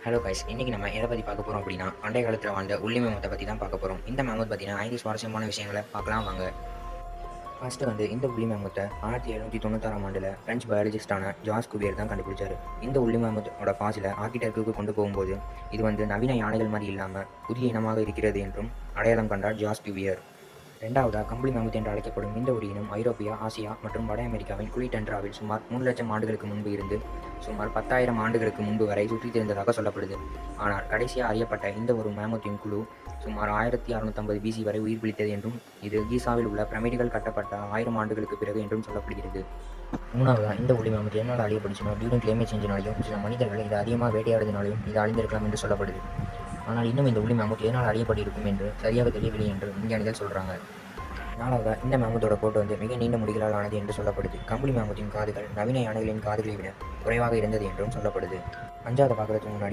Hello guys, இன்னைக்கு நம்ம எதை பற்றி பார்க்க போகிறோம் அப்படின்னா, பண்டைய காலத்தில் வாழ்ந்த உள்ளி மேமத்தை பற்றி தான் பார்க்க போகிறோம். இந்த மேமத் பற்றின 5 சுவாரஸ்யமான விஷயங்களை பார்க்கலாம் வாங்க. ஃபர்ஸ்ட் இந்த உள்ளி மேமத்தை 1796ஆம் ஆண்டில் பிரெஞ்சு பயாலஜிஸ்டான ஜார்ஜ் குவியர் தான் கண்டுபிடிச்சாரு. இந்த உள்ளி மேமத்தோட பாசில ஆர்கிடெக்டுக்கு கொண்டு போகும்போது இது நவீன யானைகள் மாதிரி இல்லாமல் புதிய இனமாக இருக்கிறது என்றும் அடையாளம் கண்டார் ஜார்ஜ் குவியர். இரண்டாவதாக கம்பளி மேமத் என்று அழைக்கப்படும் இந்த ஒரு இனம் ஐரோப்பியா, ஆசியா மற்றும் வட அமெரிக்காவின் குளிர் சுமார் 3 லட்சம் ஆண்டுகளுக்கு முன்பு இருந்து சுமார் 10,000 ஆண்டுகளுக்கு முன்பு வரை சுற்றித் திரிந்ததாக சொல்லப்படுது. ஆனால் கடைசியாக அறியப்பட்ட இந்த ஒரு மேமத்தின் குழு சுமார் 1650 பிசி வரை உயிர் பிழைத்தது என்றும் இது கீசாவில் உள்ள பிரமிடுகள் கட்டப்பட்ட 1000 ஆண்டுகளுக்கு பிறகு என்றும் சொல்லப்படுகிறது. மூணாவதாக இந்த ஒளி மேமத் என்னால் அழியப்படுச்சுன்னா டியூரிங் கிளைமேட் சேஞ்சினாலையும் சில மனிதர்கள் இதை அதிகமாக வேட்டையாடுறதுனாலையும் இது அழிந்திருக்கலாம் என்று சொல்லப்படுது. ஆனால் இன்னும் இந்த உள்ளி மேமத் எதனால் அழியப்பட்டிருக்கும் என்று சரியாக தெரியவில்லை என்று விஞ்ஞானிகள் சொல்கிறாங்க. நாலாவதாக இந்த மேமத்தோட கோட்டு மிக நீண்ட முடிகளால் ஆனது என்று சொல்லப்படுது. கம்பளி மேமத்தின் காதுகள் நவீன யானைகளின் காதுகளை விட குறைவாக இருந்தது என்றும் சொல்லப்படுது. அஞ்சாவது பார்க்கறதுக்கு முன்னாடி